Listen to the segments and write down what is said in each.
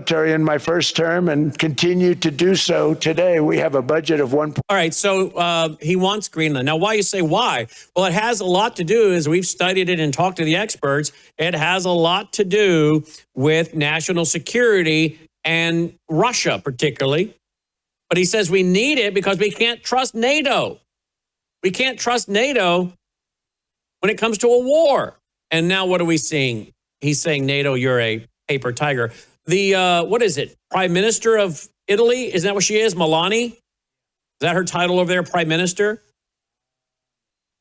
military in my first term and continue to do so today. We have a budget of one. All right, so he wants Greenland. Now, why you say why? Well, it has a lot to do, as we've studied it and talked to the experts, it has a lot to do with national security and Russia particularly. But he says we need it because we can't trust NATO. We can't trust NATO when it comes to a war. And now what are we seeing? He's saying, NATO, you're a paper tiger. The, what is it? Prime Minister of Italy? Isn't that what she is? Meloni? Is that her title over there, Prime Minister?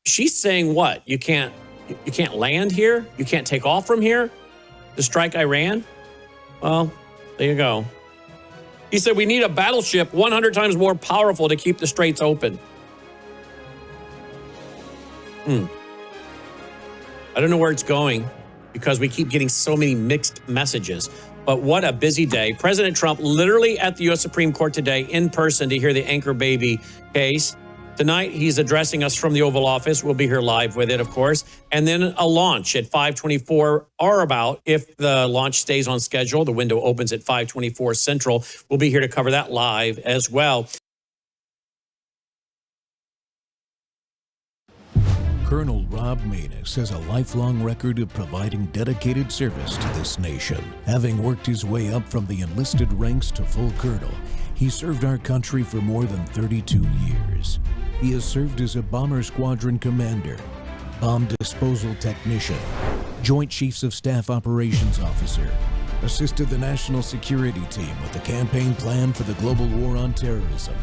She's saying what? You can't land here? You can't take off from here to strike Iran? Well, there you go. He said we need a battleship 100 times more powerful to keep the straits open. I don't know where it's going because we keep getting so many mixed messages. But what a busy day. President Trump literally at the U.S. Supreme Court today in person to hear the Anchor Baby case. Tonight, he's addressing us from the Oval Office. We'll be here live with it, of course. And then a launch at 5:24 or about, if the launch stays on schedule. The window opens at 5:24 Central. We'll be here to cover that live as well. Colonel Rob Maness has a lifelong record of providing dedicated service to this nation. Having worked his way up from the enlisted ranks to full colonel, he served our country for more than 32 years. He has served as a bomber squadron commander, bomb disposal technician, Joint Chiefs of Staff operations officer, assisted the national security team with the campaign plan for the global war on terrorism.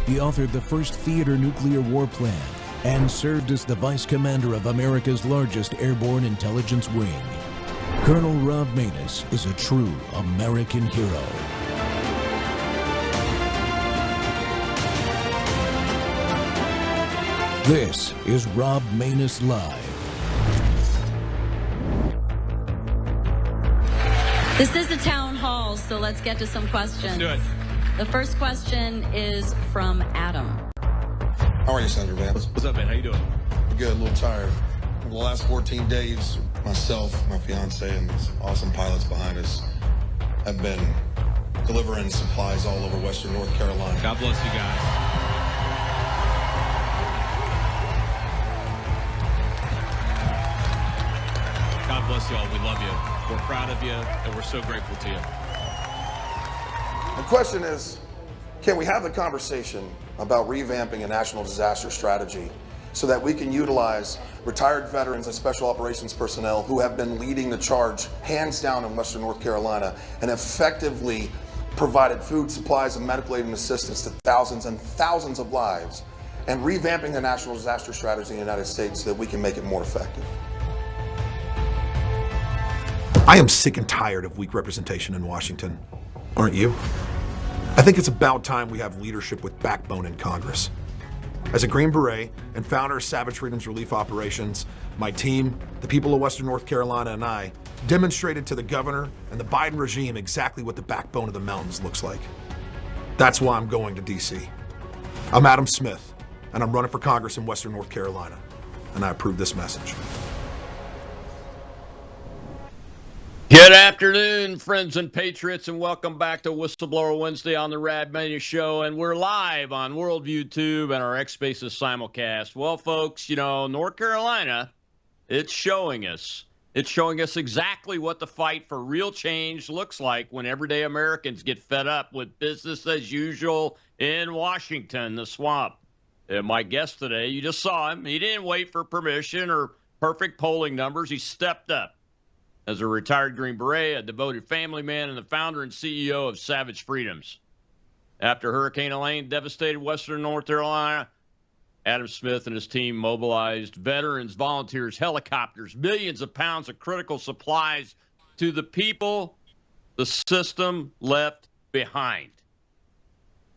He authored the first theater nuclear war plan and served as the vice commander of America's largest airborne intelligence wing. Colonel Rob Maness is a true American hero. This is Rob Maness Live. This is the town hall, so let's get to some questions. Let's do it. The first question is from Adam. How are you, Senator Vance? What's up, man? How you doing? Good, a little tired. Over the last 14 days, myself, my fiance, and these awesome pilots behind us have been delivering supplies all over Western North Carolina. God bless you guys. God bless you all. We love you. We're proud of you, and we're so grateful to you. The question is, can we have the conversation about revamping a national disaster strategy so that we can utilize retired veterans and special operations personnel who have been leading the charge hands down in Western North Carolina and effectively provided food supplies and medical aid and assistance to thousands and thousands of lives, and revamping the national disaster strategy in the United States so that we can make it more effective? I am sick and tired of weak representation in Washington. Aren't you? I think it's about time we have leadership with backbone in Congress. As a Green Beret and founder of Savage Freedom's Relief Operations, my team, the people of Western North Carolina, and I demonstrated to the governor and the Biden regime exactly what the backbone of the mountains looks like. That's why I'm going to D.C. I'm Adam Smith, and I'm running for Congress in Western North Carolina, and I approve this message. Good afternoon, friends and patriots, and welcome back to Whistleblower Wednesday on the Rad Mania Show. And we're live on Worldview Tube and our X Spaces simulcast. Well, folks, you know, North Carolina, it's showing us. It's showing us exactly what the fight for real change looks like when everyday Americans get fed up with business as usual in Washington, the swamp. And my guest today, you just saw him. He didn't wait for permission or perfect polling numbers. He stepped up. As a retired Green Beret, a devoted family man, and the founder and CEO of Savage Freedoms. After Hurricane Elaine devastated Western North Carolina, Adam Smith and his team mobilized veterans, volunteers, helicopters, millions of pounds of critical supplies to the people the system left behind.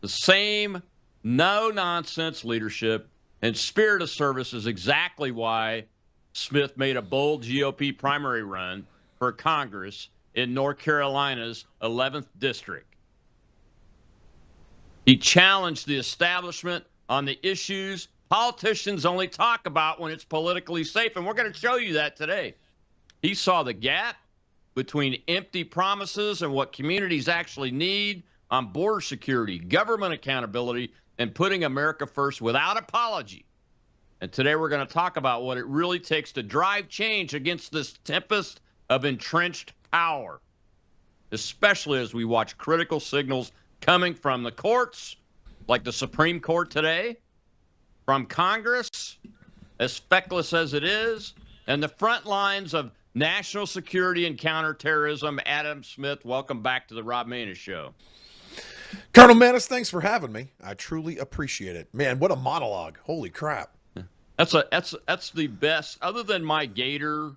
The same no-nonsense leadership and spirit of service is exactly why Smith made a bold GOP primary run for Congress in North Carolina's 11th district. He challenged the establishment on the issues politicians only talk about when it's politically safe, and we're going to show you that today. He saw the gap, between empty promises and what communities actually need on border security, government accountability, and putting America first without apology. And today we're going to talk about what it really takes to drive change against this tempest of entrenched power, especially as we watch critical signals coming from the courts, like the Supreme Court today, from Congress, as feckless as it is, and the front lines of national security and counterterrorism. Adam Smith, welcome back to the Rob Maness Show. Colonel Maness, thanks for having me. I truly appreciate it. Man, what a monologue. Holy crap. That's the best, other than my Gator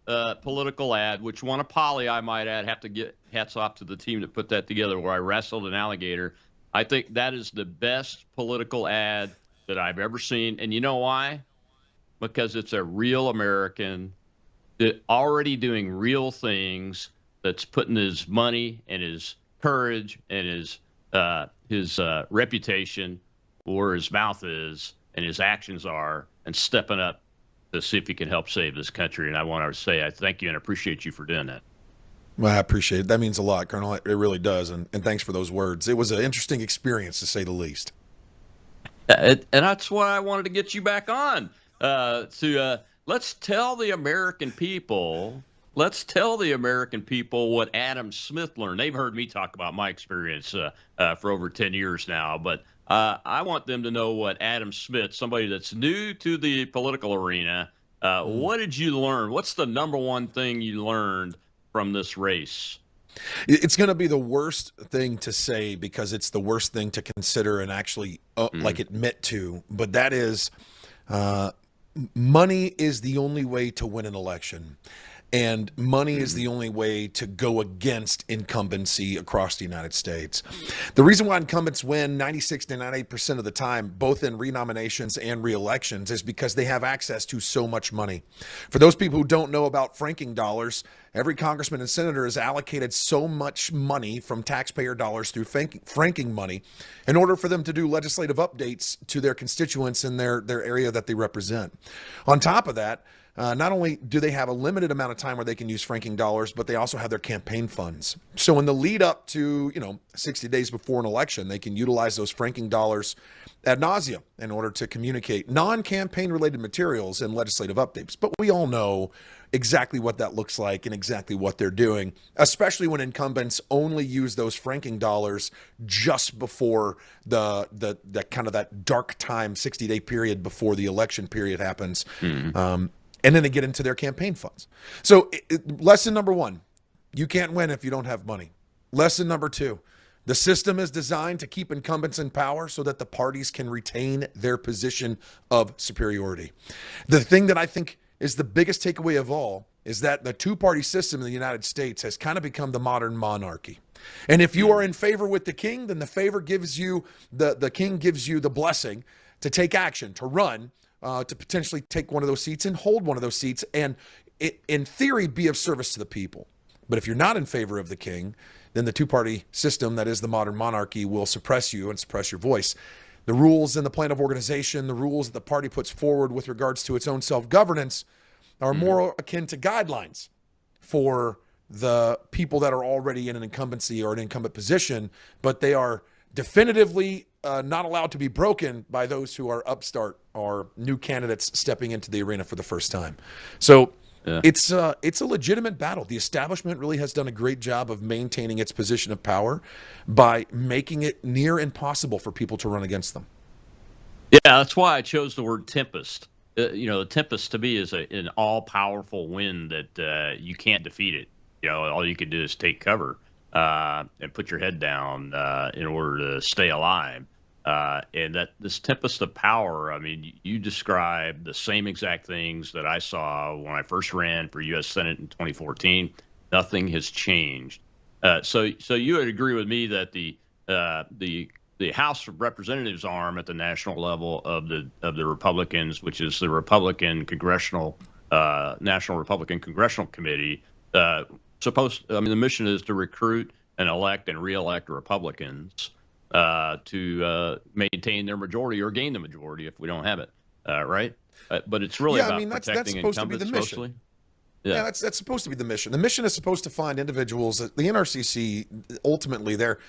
political ad, which won a Poly, I might add. Have to get hats off to the team that put that together, where I wrestled an alligator. I think that is the best political ad that I've ever seen. And you know why? Because it's a real American that already doing real things, that's putting his money and his courage and his reputation where his mouth is and his actions are, and stepping up to see if he can help save this country. And I want to say I thank you and appreciate you for doing that. Well, I appreciate it. That means a lot, Colonel. It really does. And thanks for those words. It was an interesting experience, to say the least. And that's why I wanted to get you back on. Let's tell the American people. Let's tell the American people what Adam Smith learned. They've heard me talk about my experience for over 10 years now, but I want them to know what Adam Smith, somebody that's new to the political arena, what did you learn? What's the number one thing you learned from this race? It's going to be the worst thing to say, because it's the worst thing to consider and actually admit to. But that is, money is the only way to win an election. And money is the only way to go against incumbency across the United States. The reason why incumbents win 96 to 98% of the time, both in renominations and re-elections, is because they have access to so much money. For those people who don't know about franking dollars, every congressman and senator is allocated so much money from taxpayer dollars through franking money in order for them to do legislative updates to their constituents in their area that they represent. On top of that, not only do they have a limited amount of time where they can use franking dollars, but they also have their campaign funds. So in the lead up to, 60 days before an election, they can utilize those franking dollars ad nauseum in order to communicate non-campaign related materials and legislative updates. But we all know exactly what that looks like and exactly what they're doing, especially when incumbents only use those franking dollars just before the kind of that dark time, 60-day period before the election period happens. And then they get into their campaign funds. So lesson number one, you can't win if you don't have money. Lesson number two, the system is designed to keep incumbents in power so that the parties can retain their position of superiority. The thing that I think is the biggest takeaway of all is that the two-party system in the United States has kind of become the modern monarchy. And if you are in favor with the king, then the favor gives you, the king gives you the blessing to take action, to run, to potentially take one of those seats and hold one of those seats, and in theory be of service to the people. But if you're not in favor of the king, then the two-party system that is the modern monarchy will suppress you and suppress your voice. The rules in the plan of organization, the rules that the party puts forward with regards to its own self-governance are more akin to guidelines for the people that are already in an incumbency or an incumbent position, but they are definitively not allowed to be broken by those who are upstart or new candidates stepping into the arena for the first time. So it's a legitimate battle. The establishment really has done a great job of maintaining its position of power by making it near impossible for people to run against them. Yeah, that's why I chose the word tempest. The tempest to me is an all-powerful wind that you can't defeat it. All you can do is take cover and put your head down in order to stay alive. And that this tempest of power, I mean, you described the same exact things that I saw when I first ran for U.S. Senate in 2014. Nothing has changed. So you would agree with me that the House of Representatives arm at the national level of the Republicans, which is the Republican National Republican Congressional Committee, the mission is to recruit and elect and reelect Republicans to maintain their majority or gain the majority if we don't have it, right? But it's really about that's protecting supposed to be incumbents the mission. mostly. Yeah, that's supposed to be the mission. The mission is supposed to find individuals. The NRCC, ultimately, their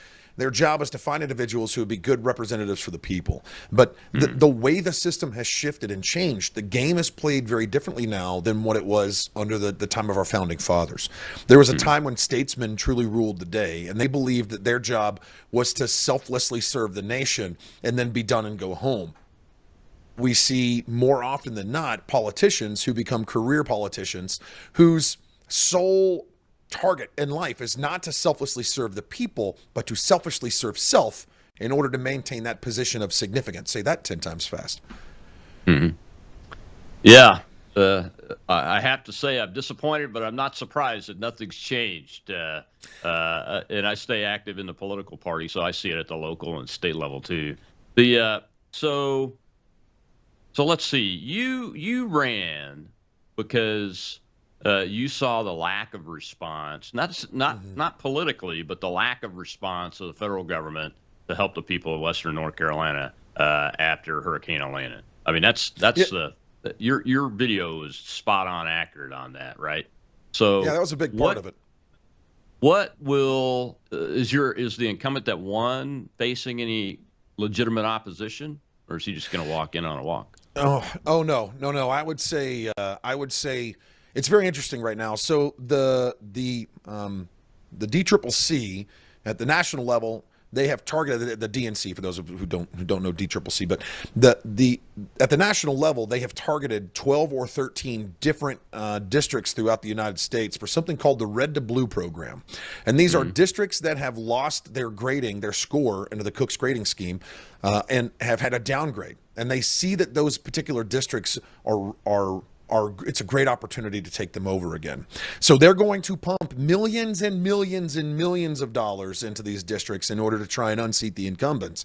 job is to find individuals who would be good representatives for the people. But the way the system has shifted and changed, the game is played very differently now than what it was under the time of our founding fathers. There was a time when statesmen truly ruled the day, and they believed that their job was to selflessly serve the nation and then be done and go home. We see more often than not politicians who become career politicians whose sole target in life is not to selflessly serve the people, but to selfishly serve self in order to maintain that position of significance. Say that 10 times fast. Yeah. I have to say I'm disappointed, but I'm not surprised that nothing's changed. And I stay active in the political party, so I see it at the local and state level too. So let's see. You ran because you saw the lack of response, not politically, but the lack of response of the federal government to help the people of Western North Carolina after Hurricane Elena. I mean, that's your video is spot on accurate on that, right? So yeah, that was a big part of it. What will is the incumbent that won facing any legitimate opposition, or is he just going to walk in on a walk? Oh no. I would say it's very interesting right now. So the DCCC at the national level, they have targeted the DNC, for those who don't know DCCC, but at the national level, they have targeted 12 or 13 different districts throughout the United States for something called the Red to Blue program. And these are districts that have lost their grading, their score into the Cook's grading scheme, and have had a downgrade. And they see that those particular districts are it's a great opportunity to take them over again. So they're going to pump millions and millions and millions of dollars into these districts in order to try and unseat the incumbents.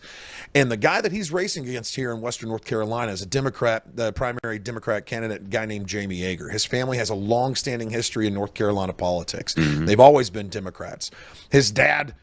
And the guy that he's racing against here in Western North Carolina is a Democrat, the primary Democrat candidate, a guy named Jamie Yeager. His family has a long-standing history in North Carolina politics. They've always been Democrats. His dad,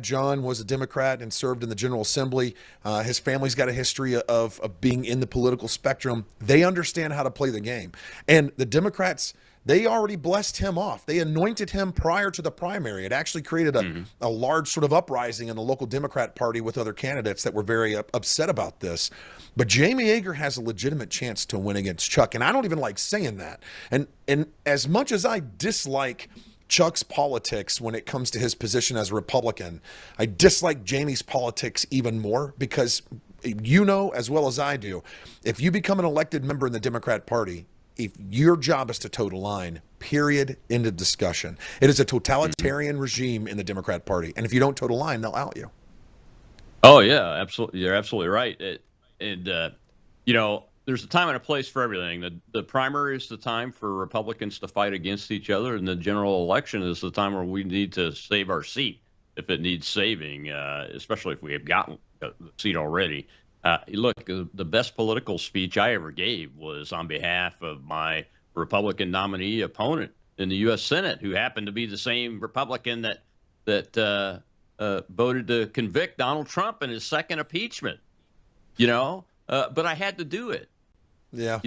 John, was a Democrat and served in the General Assembly. His family's got a history of being in the political spectrum. They understand how to play the game. And the Democrats, they already blessed him off. They anointed him prior to the primary. It actually created a large sort of uprising in the local Democrat Party with other candidates that were very upset about this. But Jamie Yeager has a legitimate chance to win against Chuck. And I don't even like saying that. And as much as I dislike Chuck's politics when it comes to his position as a Republican, I dislike Jamie's politics even more because you know as well as I do, if you become an elected member in the Democrat Party, if your job is to toe the line, period, end of discussion. It is a totalitarian regime in the Democrat Party. And if you don't toe the line, they'll out you. Oh, yeah, absolutely. You're absolutely right. There's a time and a place for everything. The primary is the time for Republicans to fight against each other, and the general election is the time where we need to save our seat if it needs saving, especially if we have gotten the seat already. Look, the best political speech I ever gave was on behalf of my Republican nominee opponent in the U.S. Senate, who happened to be the same Republican that voted to convict Donald Trump in his second impeachment. But I had to do it. Yeah.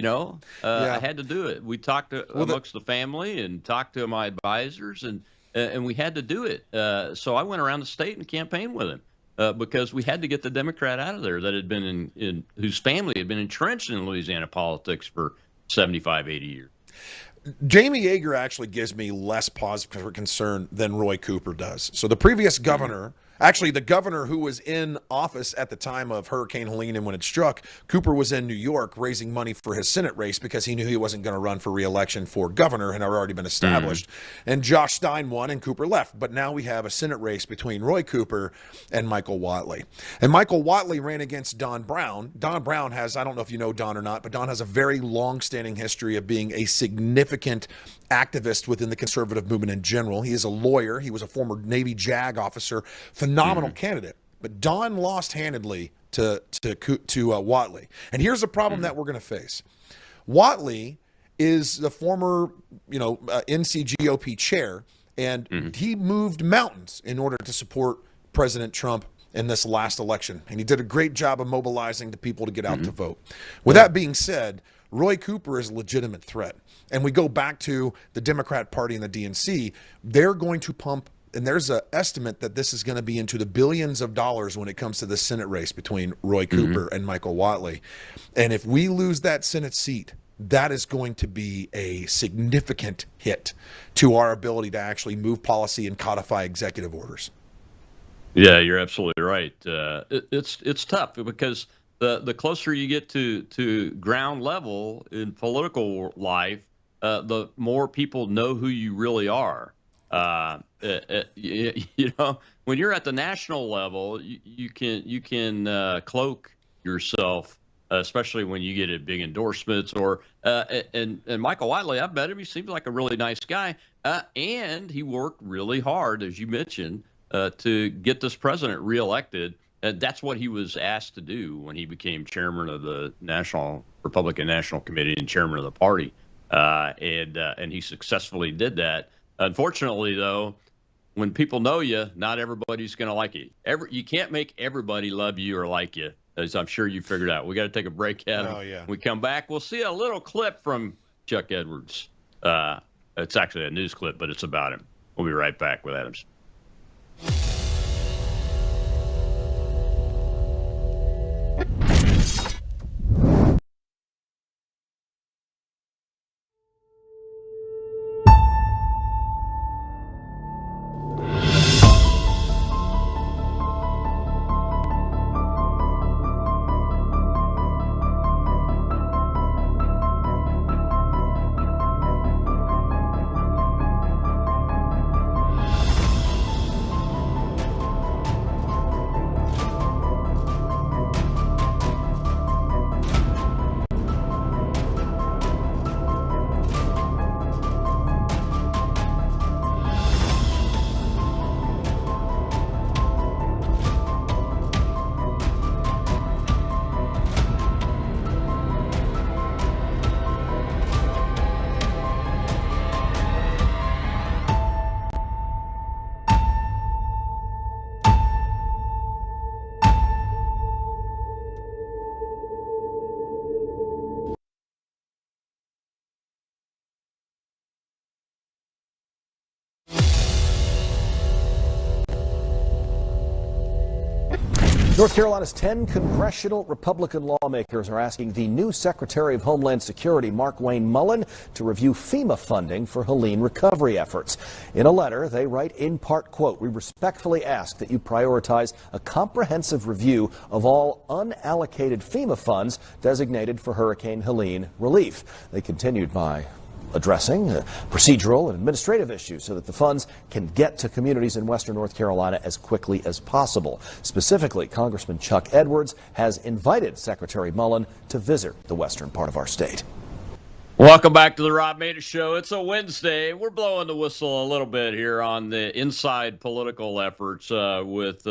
I had to do it. We talked amongst the family and talked to my advisors, and we had to do it. So I went around the state and campaigned with him because we had to get the Democrat out of there that had been whose family had been entrenched in Louisiana politics for 75, 80 years. Jamie Yeager actually gives me less pause for concern than Roy Cooper does. So the previous governor, actually the governor who was in office at the time of Hurricane Helene and when it struck, Cooper was in New York raising money for his Senate race because he knew he wasn't going to run for re-election for governor and had already been established. And Josh Stein won and Cooper left. But now we have a Senate race between Roy Cooper and Michael Whatley. And Michael Whatley ran against Don Brown. Don Brown has, I don't know if you know Don or not, but Don has a very long-standing history of being a significant activist within the conservative movement in general. He is a lawyer. He was a former Navy JAG officer, phenomenal candidate. But Don lost handedly to Whatley. And here's the problem that we're going to face. Whatley is the former, NCGOP chair, and he moved mountains in order to support President Trump in this last election. And he did a great job of mobilizing the people to get out to vote. With that being said, Roy Cooper is a legitimate threat. And we go back to the Democrat Party and the DNC, they're going to pump, and there's an estimate that this is going to be into the billions of dollars when it comes to the Senate race between Roy Cooper and Michael Whatley. And if we lose that Senate seat, that is going to be a significant hit to our ability to actually move policy and codify executive orders. Yeah, you're absolutely right. It's tough because the closer you get to ground level in political life, the more people know who you really are. You know, when you're at the national level, you can cloak yourself, especially when you get big endorsements. Or and Michael Whatley, I've met him. He seems like a really nice guy, and he worked really hard, as you mentioned, to get this president reelected. And that's what he was asked to do when he became chairman of the Republican National Committee and chairman of the party. And he successfully did that. Unfortunately, though, when people know you, not everybody's going to like you. You can't make everybody love you or like you, as I'm sure you figured out. We got to take a break, Adam. Oh, yeah. When we come back, we'll see a little clip from Chuck Edwards. It's actually a news clip, but it's about him. We'll be right back with Adams. North Carolina's 10 congressional Republican lawmakers are asking the new Secretary of Homeland Security, Markwayne Mullin, to review FEMA funding for Helene recovery efforts. In a letter, they write in part, quote, "We respectfully ask that you prioritize a comprehensive review of all unallocated FEMA funds designated for Hurricane Helene relief." They continued by addressing procedural and administrative issues so that the funds can get to communities in western North Carolina as quickly as possible. Specifically, Congressman Chuck Edwards has invited Secretary Mullin to visit the western part of our state. Welcome back to the Rob Maida Show. It's a Wednesday. We're blowing the whistle a little bit here on the inside political efforts with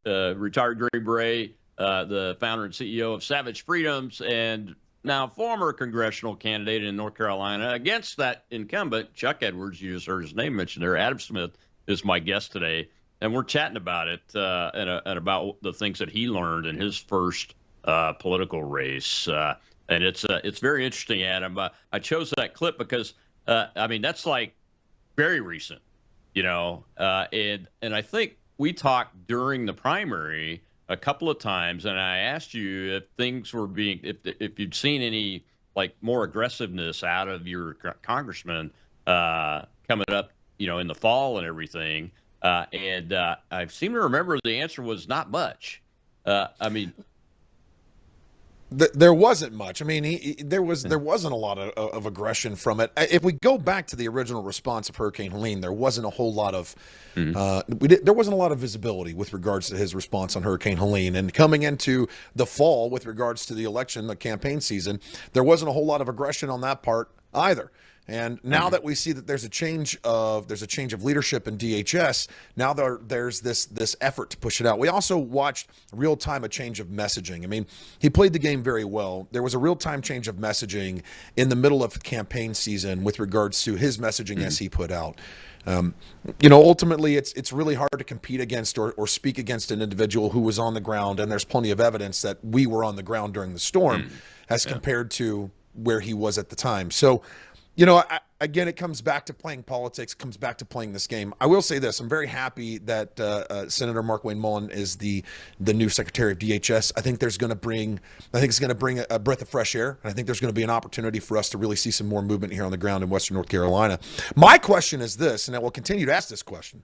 retired Green Beret, the founder and CEO of Savage Freedoms, and now former congressional candidate in North Carolina against that incumbent, Chuck Edwards. You just heard his name mentioned there. Adam Smith is my guest today, and we're chatting about it and about the things that he learned in his first political race. And it's very interesting, Adam. I chose that clip because, I mean, that's like very recent, you know, and I think we talked during the primary a couple of times, and I asked you if things were being, if you'd seen any like more aggressiveness out of your congressman coming up, you know, in the fall and everything. And I seem to remember the answer was not much. I mean, there wasn't much. I mean, there wasn't a lot of aggression from it. If we go back to the original response of Hurricane Helene, there wasn't a whole lot of there wasn't a lot of visibility with regards to his response on Hurricane Helene. And coming into the fall with regards to the election, the campaign season, there wasn't a whole lot of aggression on that part either. And now that we see that there's a change of leadership in DHS, now there's this effort to push it out. We also watched real time a change of messaging. I mean, he played the game very well. There was a real time change of messaging in the middle of campaign season with regards to his messaging as he put out. You know, ultimately, it's really hard to compete against or speak against an individual who was on the ground, and there's plenty of evidence that we were on the ground during the storm, as compared to where he was at the time. So, you know, again, it comes back to playing politics, comes back to playing this game. I will say this: I'm very happy that Senator Mark Wayne Mullen is the new Secretary of DHS. I think it's going to bring a breath of fresh air, and I think there's going to be an opportunity for us to really see some more movement here on the ground in Western North Carolina. My question is this, and I will continue to ask this question: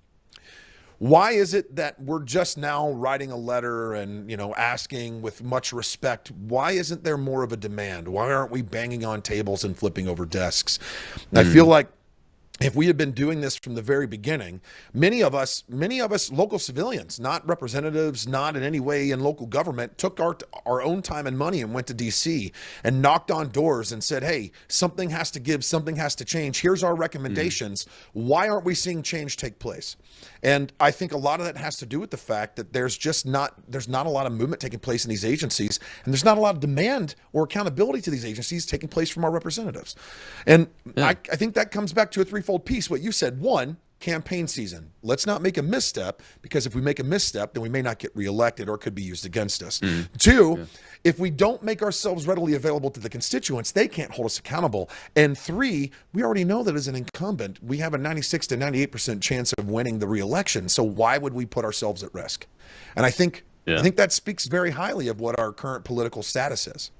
why is it that we're just now writing a letter and, you know, asking with much respect? Why isn't there more of a demand? Why aren't we banging on tables and flipping over desks? I feel like if we had been doing this from the very beginning, many of us local civilians, not representatives, not in any way in local government, took our own time and money and went to DC and knocked on doors and said, hey, something has to give, something has to change. Here's our recommendations. Why aren't we seeing change take place? And I think a lot of that has to do with the fact that there's not a lot of movement taking place in these agencies, and there's not a lot of demand or accountability to these agencies taking place from our representatives. And I think that comes back to a threefold piece. What you said: one, campaign season. Let's not make a misstep, because if we make a misstep, then we may not get reelected or it could be used against us. Two, if we don't make ourselves readily available to the constituents, they can't hold us accountable. And three, we already know that as an incumbent, we have a 96 to 98% chance of winning the reelection. So why would we put ourselves at risk? And I think that speaks very highly of what our current political status is.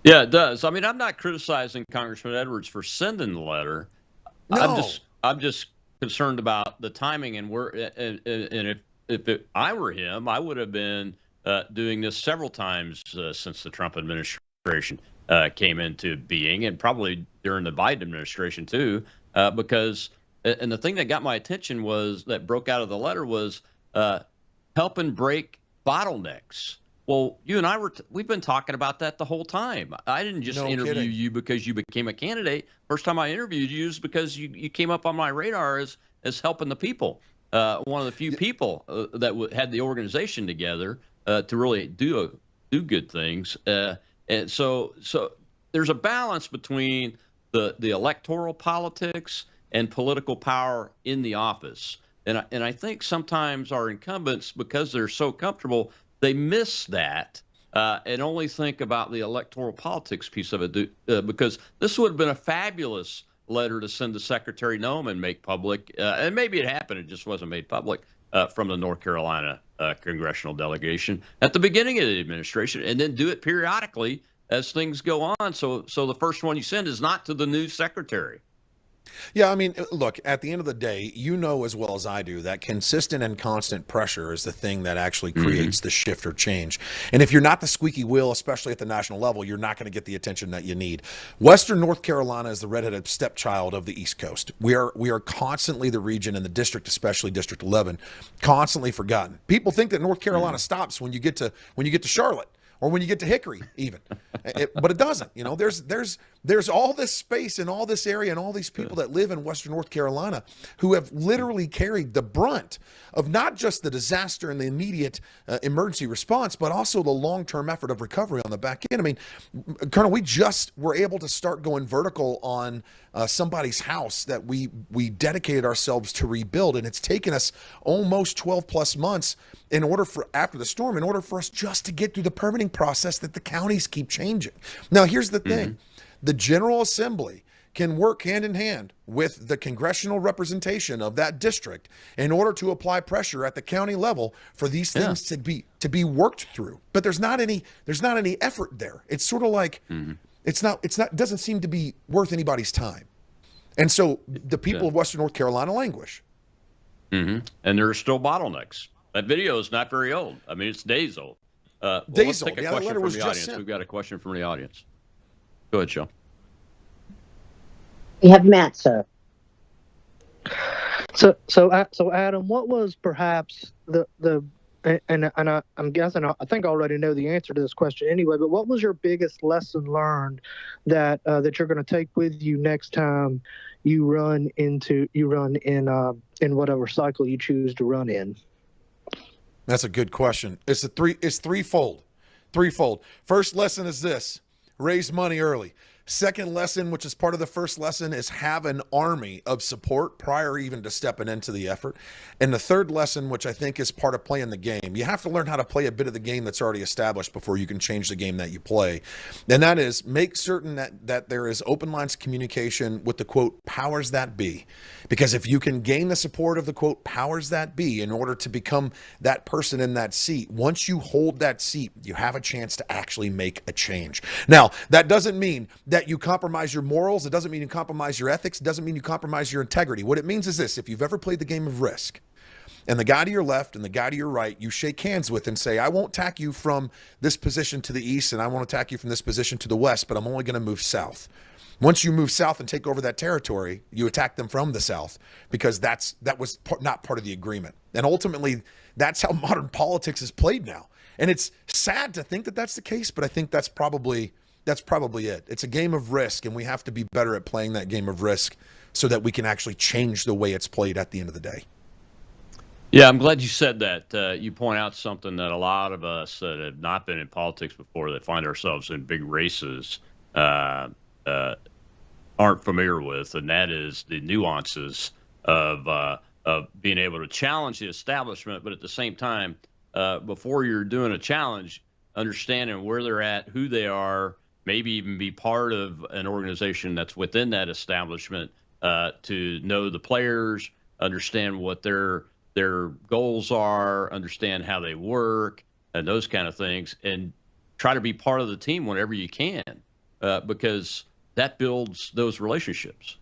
Yeah, it does. I mean, I'm not criticizing Congressman Edwards for sending the letter. No. I'm just concerned about the timing, and if I were him, I would have been doing this several times since the Trump administration came into being, and probably during the Biden administration too, because and the thing that got my attention that broke out of the letter was helping break bottlenecks. Well, you and we've been talking about that the whole time. I didn't just interview you because you became a candidate. First time I interviewed you is because you came up on my radar as helping the people. One of the few people that had the organization together to really do good things. And so there's a balance between the electoral politics and political power in the office. And I think sometimes our incumbents, because they're so comfortable, they miss that and only think about the electoral politics piece of it, because this would have been a fabulous letter to send to Secretary Noem and make public. And maybe it happened, it just wasn't made public from the North Carolina congressional delegation at the beginning of the administration, and then do it periodically as things go on. So the first one you send is not to the new secretary. Yeah, I mean, look, at the end of the day, you know as well as I do that consistent and constant pressure is the thing that actually creates the shift or change. And if you're not the squeaky wheel, especially at the national level, you're not going to get the attention that you need. Western North Carolina is the redheaded stepchild of the East Coast. We are constantly the region in the district, especially District 11, constantly forgotten. People think that North Carolina stops when you get to Charlotte, or when you get to Hickory, even, but it doesn't. You know, there's all this space in all this area and all these people that live in Western North Carolina who have literally carried the brunt of not just the disaster and the immediate emergency response, but also the long-term effort of recovery on the back end. I mean, Colonel, we just were able to start going vertical on somebody's house that we dedicated ourselves to rebuild, and it's taken us almost 12 plus months after the storm, in order for us just to get through the permitting process that the counties keep changing. Now, here's the thing. The General Assembly can work hand in hand with the congressional representation of that district in order to apply pressure at the county level for these things to be worked through. But there's not any effort there. It's sort of like it doesn't seem to be worth anybody's time. And so the people of Western North Carolina languish. And there are still bottlenecks. That video is not very old. I mean, it's days old. Days let's take old. a Yeah, that question letter from was the just audience. sent. We've got a question from the audience. Go ahead, Sean. We have Matt, sir. So Adam, what was perhaps I'm guessing, I think I already know the answer to this question anyway, but what was your biggest lesson learned that you're going to take with you next time you run in whatever cycle you choose to run in? That's a good question. It's threefold. First lesson is this: raise money early. Second lesson, which is part of the first lesson, is have an army of support prior even to stepping into the effort. And the third lesson, which I think is part of playing the game, you have to learn how to play a bit of the game that's already established before you can change the game that you play. And that is make certain that there is open lines of communication with the, quote, powers that be. Because if you can gain the support of the, quote, powers that be in order to become that person in that seat, once you hold that seat, you have a chance to actually make a change. Now, that doesn't mean that you compromise your morals. It doesn't mean you compromise your ethics. It doesn't mean you compromise your integrity. What it means is this: if you've ever played the game of Risk, and the guy to your left and the guy to your right, you shake hands with and say, I won't attack you from this position to the east, and I won't attack you from this position to the west, but I'm only going to move south. Once you move south and take over that territory, you attack them from the south, because that was not part of the agreement. And ultimately, that's how modern politics is played now. And it's sad to think that that's the case, but I think that's probably it. It's a game of Risk, and we have to be better at playing that game of Risk so that we can actually change the way it's played at the end of the day. Yeah, I'm glad you said that. You point out something that a lot of us that have not been in politics before, that find ourselves in big races, aren't familiar with, and that is the nuances of being able to challenge the establishment, but at the same time, before you're doing a challenge, understanding where they're at, who they are, maybe even be part of an organization that's within that establishment, to know the players, understand what their goals are, understand how they work, and those kind of things, and try to be part of the team whenever you can, because that builds those relationships.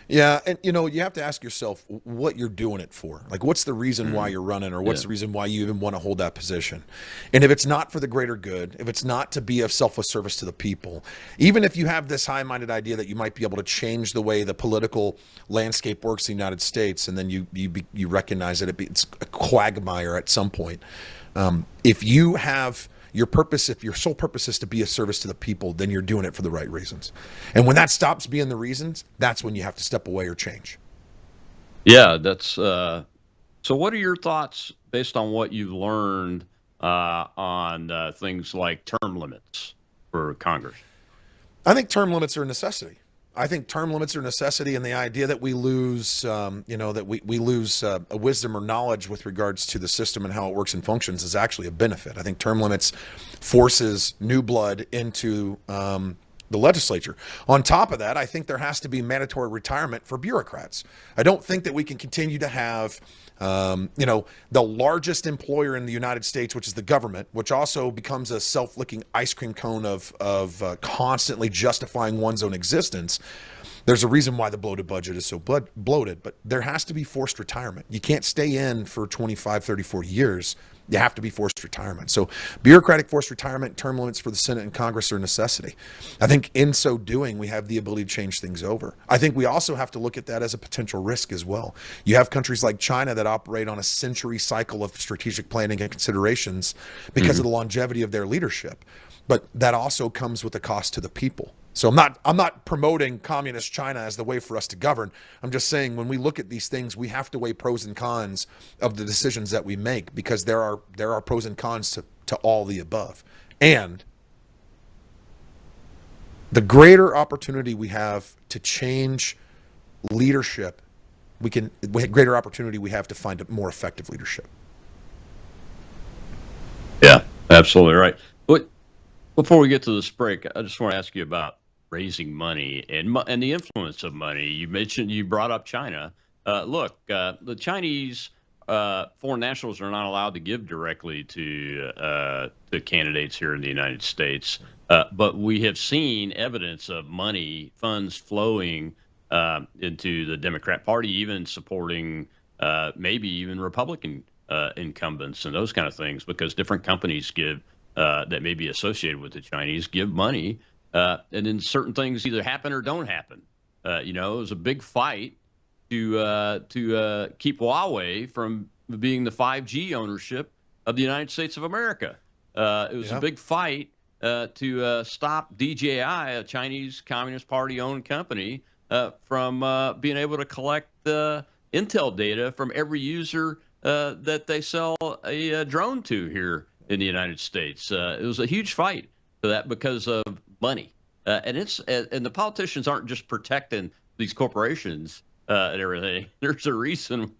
Yeah, and you have to ask yourself what you're doing it for. Like, what's the reason why you're running, or what's the reason why you even want to hold that position? And if it's not for the greater good, if it's not to be of selfless service to the people, even if you have this high-minded idea that you might be able to change the way the political landscape works in the United States, and then you recognize that it's a quagmire at some point. If you have your purpose, if your sole purpose is to be a service to the people, then you're doing it for the right reasons. And when that stops being the reasons, that's when you have to step away or change. Yeah, that's so what are your thoughts based on what you've learned on things like term limits for Congress? I think term limits are a necessity. I think term limits are a necessity, and the idea that we lose, that we lose a wisdom or knowledge with regards to the system and how it works and functions is actually a benefit. I think term limits forces new blood into the legislature. On top of that, I think there has to be mandatory retirement for bureaucrats. I don't think that we can continue to have the largest employer in the United States, which is the government, which also becomes a self-licking ice cream cone of constantly justifying one's own existence. There's a reason why the bloated budget is so bloated, but there has to be forced retirement. You can't stay in for 25, 30, 40 years. You have to be forced retirement. So bureaucratic forced retirement, term limits for the Senate and Congress are a necessity. I think in so doing, we have the ability to change things over. I think we also have to look at that as a potential risk as well. You have countries like China that operate on a century cycle of strategic planning and considerations because of the longevity of their leadership. But that also comes with a cost to the people. So I'm not promoting communist China as the way for us to govern. I'm just saying, when we look at these things, we have to weigh pros and cons of the decisions that we make, because there are pros and cons to all the above. And the greater opportunity we have to change leadership, greater opportunity we have to find a more effective leadership. Yeah, absolutely right. But before we get to this break, I just want to ask you about raising money and the influence of money. You brought up China. Look, the Chinese foreign nationals are not allowed to give directly to candidates here in the United States. But we have seen evidence of money, funds flowing into the Democrat Party, even supporting maybe even Republican incumbents and those kind of things, because different companies give that may be associated with the Chinese give money, and then certain things either happen or don't happen. It was a big fight to keep Huawei from being the 5G ownership of the United States of America. It was a big fight to stop DJI, a Chinese Communist Party-owned company, from being able to collect Intel data from every user that they sell a drone to here in the United States. It was a huge fight for that because of money. and the politicians aren't just protecting these corporations and everything. There's a reason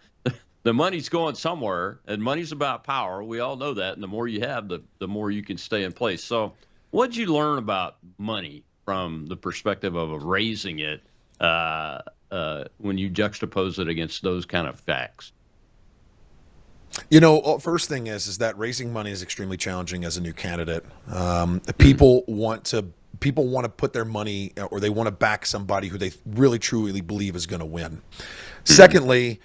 the money's going somewhere, and money's about power. We all know that, and the more you have, the more you can stay in place. So what did you learn about money from the perspective of raising it when you juxtapose it against those kind of facts? You know, first thing is that raising money is extremely challenging as a new candidate. People want to put their money, or they want to back somebody who they really truly believe is going to win. Secondly,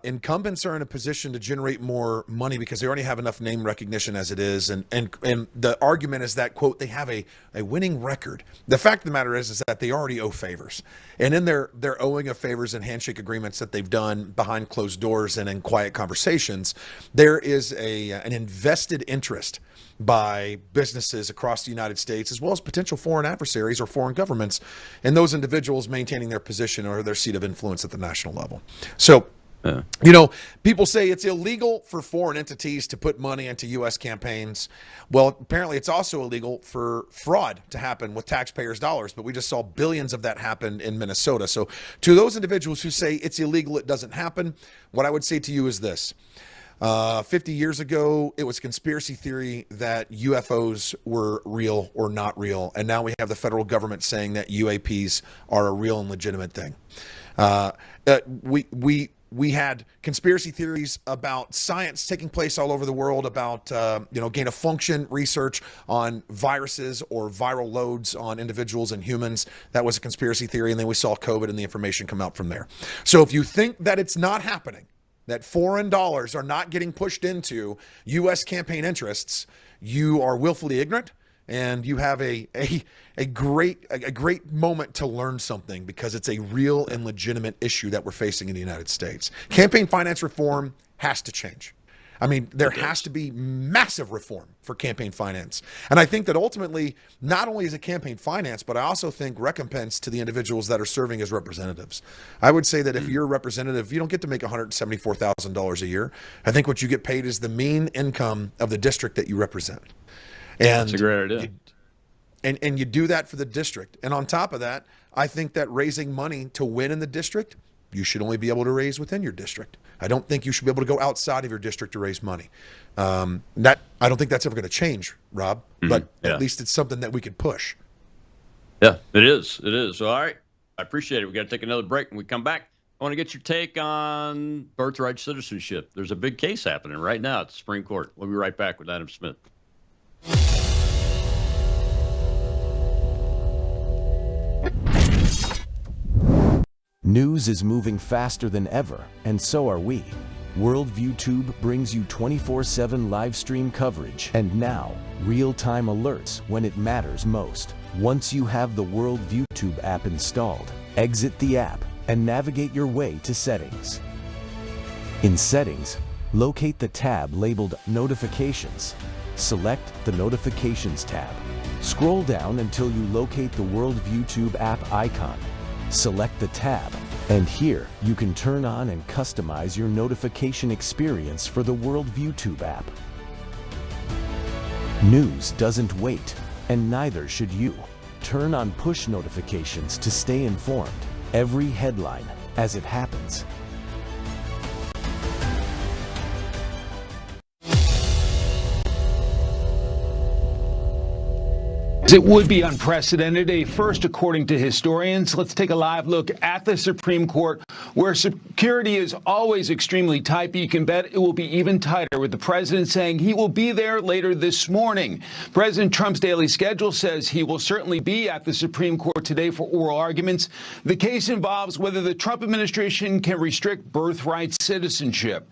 incumbents are in a position to generate more money because they already have enough name recognition as it is, and the argument is that, quote, they have a winning record. The fact of the matter is that they already owe favors, and in their owing of favors and handshake agreements that they've done behind closed doors and in quiet conversations, there is an invested interest by businesses across the United States, as well as potential foreign adversaries or foreign governments, and those individuals maintaining their position or their seat of influence at the national level. So, you know, people say it's illegal for foreign entities to put money into U.S. campaigns. Well, apparently it's also illegal for fraud to happen with taxpayers' dollars, but we just saw billions of that happen in Minnesota. So to those individuals who say it's illegal, it doesn't happen, what I would say to you is this. 50 years ago, it was conspiracy theory that UFOs were real or not real. And now we have the federal government saying that UAPs are a real and legitimate thing. We had conspiracy theories about science taking place all over the world, about gain of function research on viruses or viral loads on individuals and humans. That was a conspiracy theory. And then we saw COVID and the information come out from there. So if you think that it's not happening, that foreign dollars are not getting pushed into U.S. campaign interests, you are willfully ignorant, and you have a great moment to learn something, because it's a real and legitimate issue that we're facing in the United States. Campaign finance reform has to change. I mean, there has to be massive reform for campaign finance. And I think that ultimately, not only is it campaign finance, but I also think recompense to the individuals that are serving as representatives. I would say that if you're a representative, you don't get to make $174,000 a year. I think what you get paid is the mean income of the district that you represent. And that's a great idea. And you do that for the district. And on top of that, I think that raising money to win in the district, you should only be able to raise within your district. I don't think you should be able to go outside of your district to raise money. I don't think that's ever going to change, Rob, but at least it's something that we could push. Yeah, it is. It is. All right. I appreciate it. We got to take another break. When we come back, I want to get your take on birthright citizenship. There's a big case happening right now at the Supreme Court. We'll be right back with Adam Smith. News is moving faster than ever, and so are we. Worldview Tube brings you 24/7 live stream coverage, and now, real-time alerts when it matters most. Once you have the Worldview Tube app installed, exit the app and navigate your way to Settings. In Settings, locate the tab labeled Notifications. Select the Notifications tab. Scroll down until you locate the Worldview Tube app icon. Select the tab, and here you can turn on and customize your notification experience for the Worldview Tube app. News doesn't wait, and neither should you. Turn on push notifications to stay informed. Every headline as it happens. It would be unprecedented, a first according to historians. Let's take a live look at the Supreme Court, where security is always extremely tight, but you can bet it will be even tighter, with the president saying he will be there later this morning. President Trump's daily schedule says he will certainly be at the Supreme Court today for oral arguments. The case involves whether the Trump administration can restrict birthright citizenship.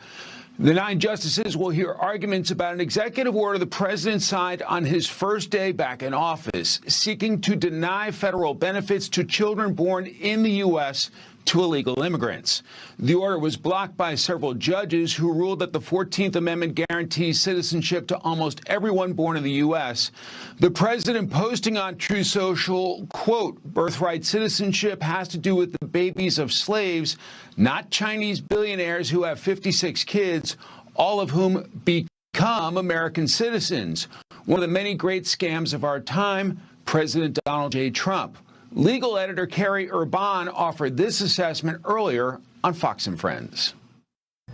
The 9 justices will hear arguments about an executive order the president signed on his first day back in office, seeking to deny federal benefits to children born in the U.S. to illegal immigrants. The order was blocked by several judges who ruled that the 14th Amendment guarantees citizenship to almost everyone born in the U.S. The president posting on Truth Social, quote, birthright citizenship has to do with the babies of slaves, not Chinese billionaires who have 56 kids, all of whom become American citizens. One of the many great scams of our time, President Donald J. Trump. Legal editor Carrie Urban offered this assessment earlier on Fox and Friends.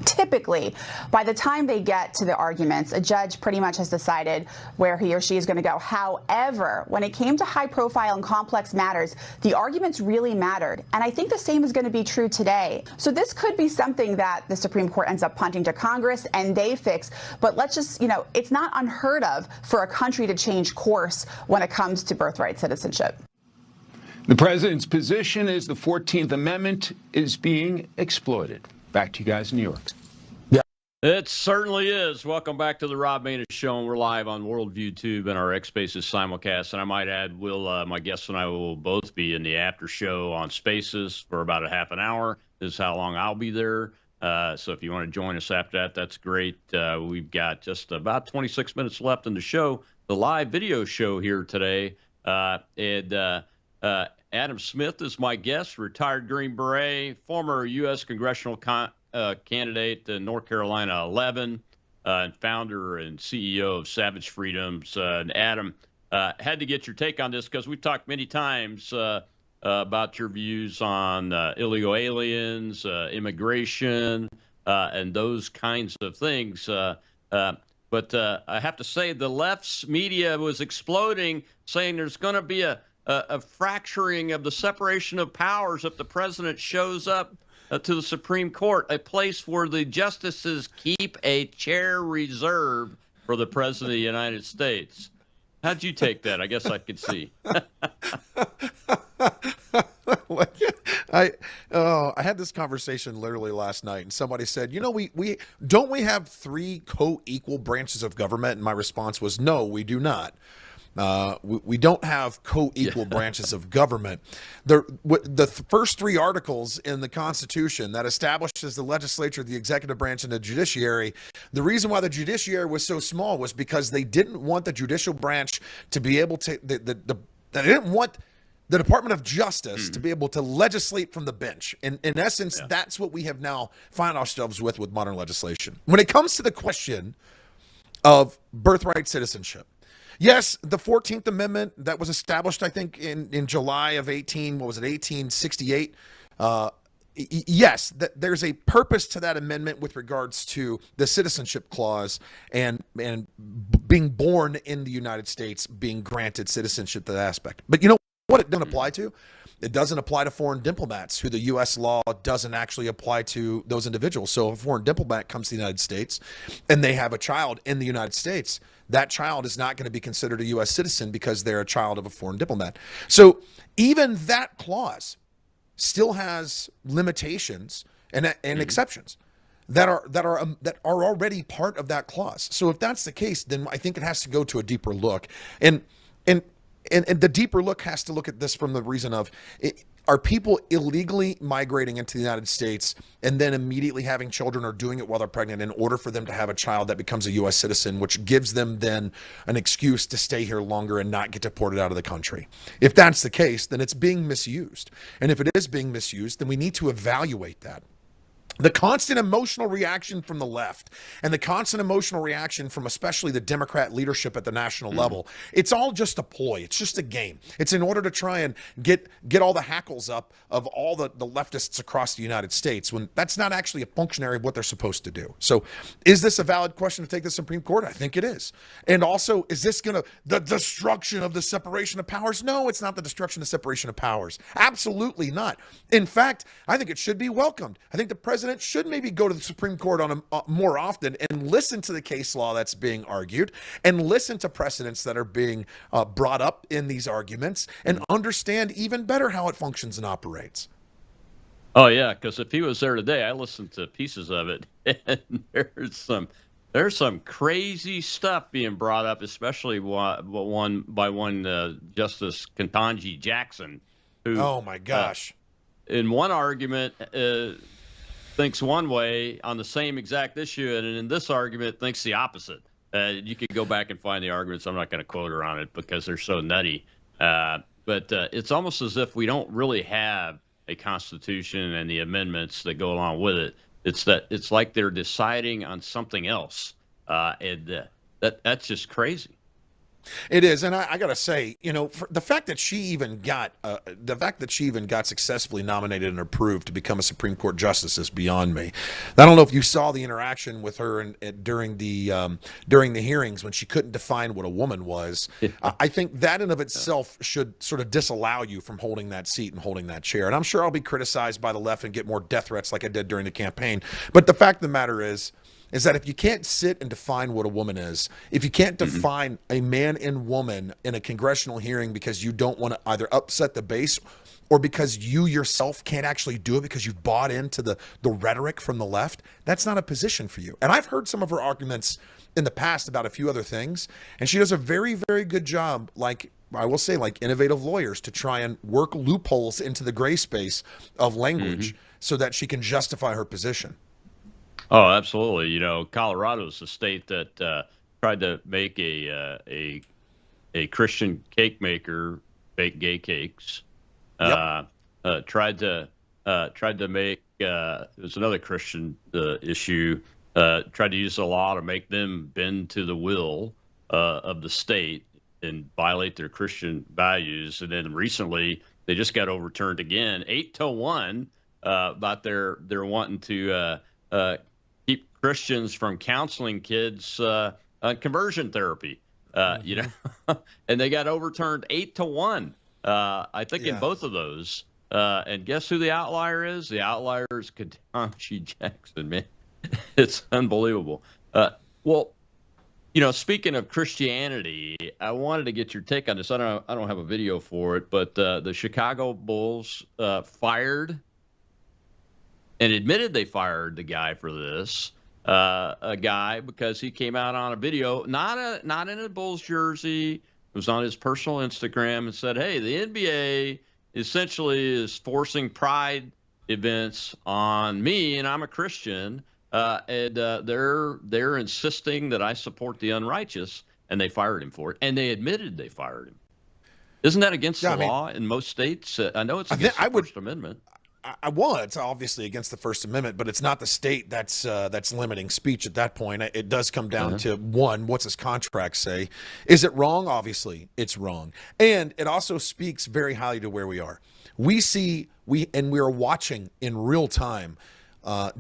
Typically, by the time they get to the arguments, a judge pretty much has decided where he or she is going to go. However, when it came to high-profile and complex matters, the arguments really mattered. And I think the same is going to be true today. So this could be something that the Supreme Court ends up punting to Congress and they fix. But let's just, it's not unheard of for a country to change course when it comes to birthright citizenship. The president's position is the 14th Amendment is being exploited. Back to you guys in New York. It certainly is. Welcome back to the Rob Maness Show, and we're live on Worldview Tube and our X Spaces simulcast. And I might add, my guests and I will both be in the after show on Spaces for about a half an hour. This is how long I'll be there. So if you want to join us after that, that's great. We've got just about 26 minutes left in the show, the live video show here today. Adam Smith is my guest, retired Green Beret, former U.S. congressional candidate in North Carolina 11, and founder and CEO of Savage Freedoms. And Adam, had to get your take on this because we've talked many times about your views on illegal aliens, immigration, and those kinds of things. But I have to say the left's media was exploding, saying there's going to be a fracturing of the separation of powers if the president shows up to the Supreme Court, a place where the justices keep a chair reserved for the president of the United States. How'd you take that? I guess I could see. I had this conversation literally last night, and somebody said, we don't we have three co-equal branches of government? And my response was, no, we do not. We don't have co-equal branches of government. The first three articles in the Constitution that establishes the legislature, the executive branch, and the judiciary, the reason why the judiciary was so small was because they didn't want the judicial branch to be able to, they didn't want the Department of Justice to be able to legislate from the bench. In essence, that's what we have now found ourselves with modern legislation. When it comes to the question of birthright citizenship, yes, the 14th Amendment that was established, I think, in July of 1868. Yes, there's a purpose to that amendment with regards to the citizenship clause and being born in the United States, being granted citizenship to that aspect. But you know what it doesn't apply to? It doesn't apply to foreign diplomats who the U.S. law doesn't actually apply to those individuals. So if a foreign diplomat comes to the United States and they have a child in the United States, that child is not going to be considered a U.S. citizen because they're a child of a foreign diplomat. So even that clause still has limitations and exceptions that are already part of that clause. So if that's the case, then I think it has to go to a deeper look. And the deeper look has to look at this from the reason of, are people illegally migrating into the United States and then immediately having children or doing it while they're pregnant in order for them to have a child that becomes a U.S. citizen, which gives them then an excuse to stay here longer and not get deported out of the country? If that's the case, then it's being misused. And if it is being misused, then we need to evaluate that. The constant emotional reaction from the left and the constant emotional reaction from especially the Democrat leadership at the national level, it's all just a ploy. It's just a game. It's in order to try and get all the hackles up of all the leftists across the United States, when that's not actually a functionary of what they're supposed to do. So is this a valid question to take the Supreme Court? I think it is. And also, is this the destruction of the separation of powers? No, it's not the destruction of the separation of powers. Absolutely not. In fact, I think it should be welcomed. I think the president should maybe go to the Supreme Court on more often and listen to the case law that's being argued and listen to precedents that are being brought up in these arguments and understand even better how it functions and operates. Oh yeah, because if he was there today, I listened to pieces of it, and there's some crazy stuff being brought up, especially one Justice Ketanji Jackson, who, oh my gosh, in one argument thinks one way on the same exact issue, and in this argument thinks the opposite. You could go back and find the arguments. I'm not going to quote her on it because they're so nutty. But it's almost as if we don't really have a constitution and the amendments that go along with it. It's like they're deciding on something else, and that's just crazy. It is, and I got to say, for the fact that she even got successfully nominated and approved to become a Supreme Court justice is beyond me. I don't know if you saw the interaction with her during the hearings when she couldn't define what a woman was. I think that in of itself should sort of disallow you from holding that seat and holding that chair. And I'm sure I'll be criticized by the left and get more death threats like I did during the campaign. But the fact of the matter is that if you can't sit and define what a woman is, if you can't define a man and woman in a congressional hearing because you don't want to either upset the base or because you yourself can't actually do it because you've bought into the rhetoric from the left, that's not a position for you. And I've heard some of her arguments in the past about a few other things, and she does a very, very good job, like I will say, like innovative lawyers, to try and work loopholes into the gray space of language so that she can justify her position. Oh, absolutely. Colorado is a state that tried to make a Christian cake maker bake gay cakes. Yep. Tried to make there's another Christian issue. Tried to use the law to make them bend to the will of the state and violate their Christian values. And then recently they just got overturned again, 8-1, about their wanting to keep Christians from counseling kids on conversion therapy. And they got overturned 8-1. I think in both of those. And guess who the outlier is? The outlier is Ketanji Jackson, man. It's unbelievable. Well, speaking of Christianity, I wanted to get your take on this. I don't have a video for it, but the Chicago Bulls fired and admitted they fired the guy for this. A guy because he came out on a video, not in a Bulls jersey. It was on his personal Instagram and said, "Hey, the NBA essentially is forcing pride events on me, and I'm a Christian, and they're insisting that I support the unrighteous," and they fired him for it, and they admitted they fired him. Isn't that against the law in most states? I know it's against the First Amendment. Well, it's obviously against the First Amendment, but it's not the state that's limiting speech at that point. It does come down to, one, what's his contract say? Is it wrong? Obviously, it's wrong. And it also speaks very highly to where we are. We are watching in real time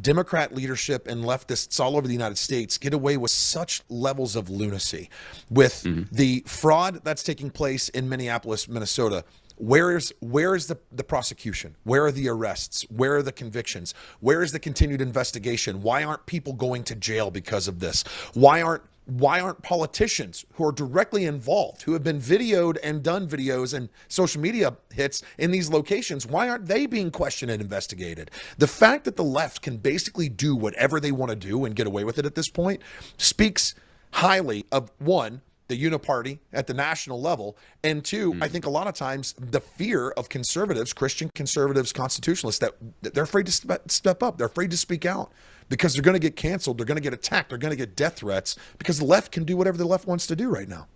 Democrat leadership and leftists all over the United States get away with such levels of lunacy with the fraud that's taking place in Minneapolis, Minnesota. Where is the prosecution? Where are the arrests? Where are the convictions? Where is the continued investigation? Why aren't people going to jail because of this? Why aren't politicians who are directly involved, who have been videoed and done videos and social media hits in these locations, why aren't they being questioned and investigated? The fact that the left can basically do whatever they want to do and get away with it at this point speaks highly of, one, the uniparty at the national level, and two, I think a lot of times the fear of conservatives, Christian conservatives, constitutionalists, that they're afraid to step up. They're afraid to speak out because they're going to get canceled. They're going to get attacked. They're going to get death threats because the left can do whatever the left wants to do right now.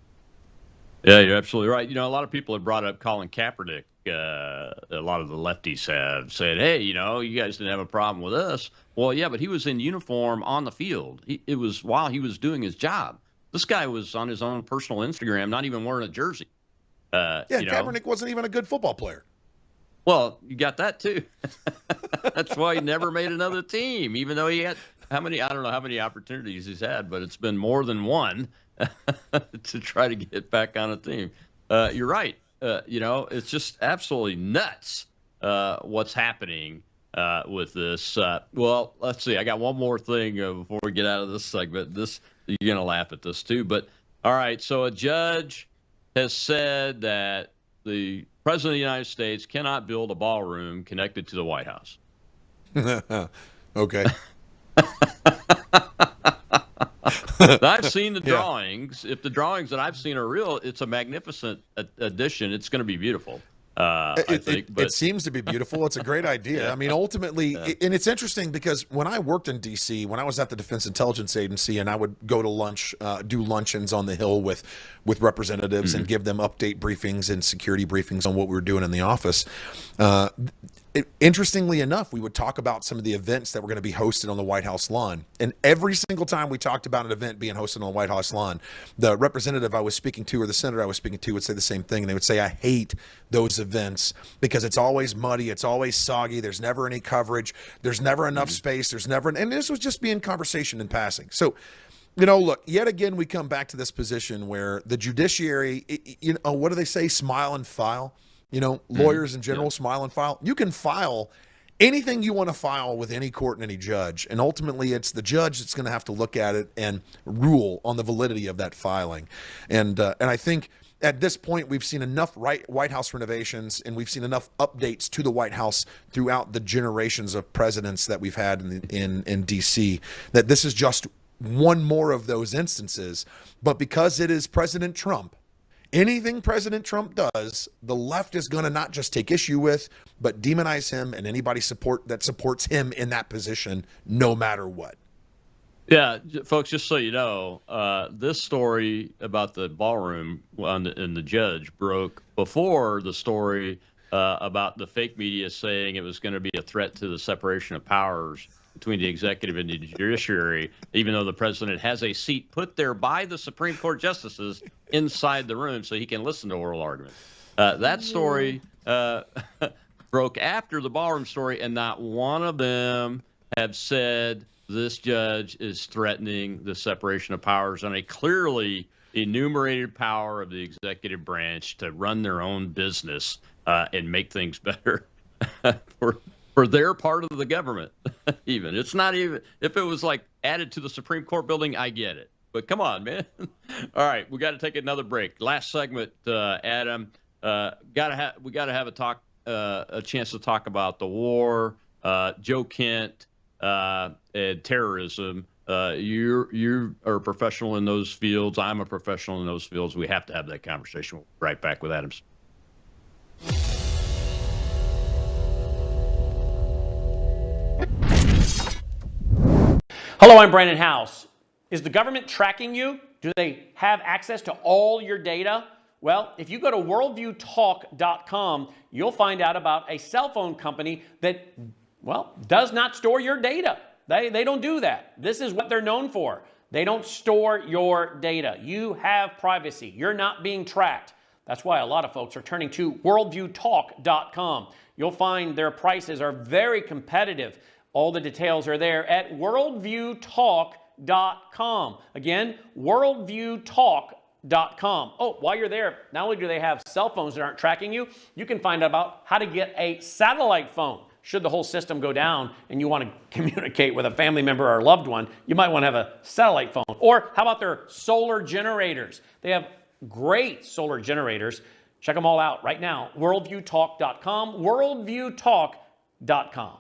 Yeah, you're absolutely right. A lot of people have brought up Colin Kaepernick. A lot of the lefties have said, "Hey, you guys didn't have a problem with us." Well, yeah, but he was in uniform on the field. It was while he was doing his job. This guy was on his own personal Instagram, not even wearing a jersey. Kaepernick wasn't even a good football player. Well, you got that too. That's why he never made another team, even though he had I don't know how many opportunities he's had, but it's been more than one to try to get back on a team. You're right. It's just absolutely nuts what's happening with this. Well, let's see. I got one more thing before we get out of this segment. You're going to laugh at this too. But, all right, so a judge has said that the President of the United States cannot build a ballroom connected to the White House. Okay. I've seen the drawings. If the drawings that I've seen are real, it's a magnificent addition. It's going to be beautiful. I think, but it seems to be beautiful. It's a great idea. I mean, ultimately, and it's interesting because when I worked in D.C., when I was at the Defense Intelligence Agency, and I would go to lunch, do luncheons on the Hill with representatives and give them update briefings and security briefings on what we were doing in the office. interestingly enough, we would talk about some of the events that were going to be hosted on the White House lawn. And every single time we talked about an event being hosted on the White House lawn, the representative I was speaking to or the senator I was speaking to would say the same thing. And they would say, I hate those events because it's always muddy. It's always soggy. There's never any coverage. There's never enough space. And this was just being conversation in passing. So, look, yet again, we come back to this position where the judiciary, what do they say? Smile and file. Lawyers in general, smile and file. You can file anything you want to file with any court and any judge. And ultimately, it's the judge that's going to have to look at it and rule on the validity of that filing. And I think at this point, we've seen enough White House renovations and we've seen enough updates to the White House throughout the generations of presidents that we've had in D.C. that this is just one more of those instances. But because it is President Trump, anything President Trump does, the left is going to not just take issue with, but demonize him and anybody that supports him in that position, no matter what. Yeah, folks, just so you know, this story about the ballroom and the judge broke before the story about the fake media saying it was going to be a threat to the separation of powers between the executive and the judiciary, even though the president has a seat put there by the Supreme Court justices inside the room so he can listen to oral arguments. That story broke after the ballroom story, and not one of them have said this judge is threatening the separation of powers on a clearly enumerated power of the executive branch to run their own business and make things better for their part of the government. Even it's not even if it was like added to the Supreme Court building, I get it. But come on, man. All right, we got to take another break. Last segment, Adam. We got to have a chance to talk about the war, Joe Kent, and terrorism. You are a professional in those fields. I'm a professional in those fields. We have to have that conversation. We'll be right back with Adams. Hello, I'm Brandon House. Is the government tracking you? Do they have access to all your data? Well, if you go to worldviewtalk.com, you'll find out about a cell phone company that, does not store your data. They don't do that. This is what they're known for. They don't store your data. You have privacy. You're not being tracked. That's why a lot of folks are turning to worldviewtalk.com. You'll find their prices are very competitive. All the details are there at worldviewtalk.com. Again, worldviewtalk.com. Oh, while you're there, not only do they have cell phones that aren't tracking you, you can find out about how to get a satellite phone. Should the whole system go down and you want to communicate with a family member or a loved one, you might want to have a satellite phone. Or how about their solar generators? They have great solar generators. Check them all out right now. Worldviewtalk.com, worldviewtalk.com.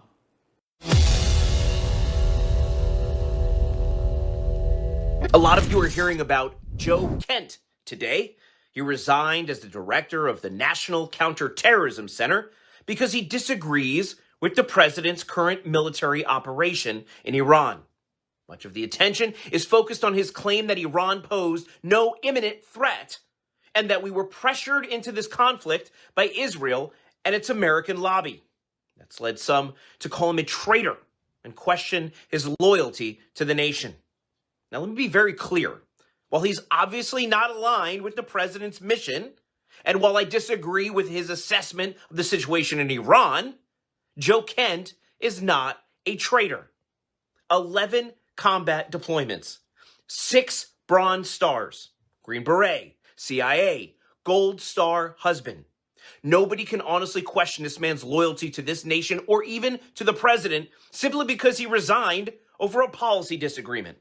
A lot of you are hearing about Joe Kent today. He resigned as the director of the National Counterterrorism Center because he disagrees with the president's current military operation in Iran. Much of the attention is focused on his claim that Iran posed no imminent threat and that we were pressured into this conflict by Israel and its American lobby. That's led some to call him a traitor and question his loyalty to the nation. Now, let me be very clear. While he's obviously not aligned with the president's mission, and while I disagree with his assessment of the situation in Iran, Joe Kent is not a traitor. 11 combat deployments, 6 Bronze Stars, Green Beret, CIA, Gold Star husband. Nobody can honestly question this man's loyalty to this nation or even to the president simply because he resigned over a policy disagreement.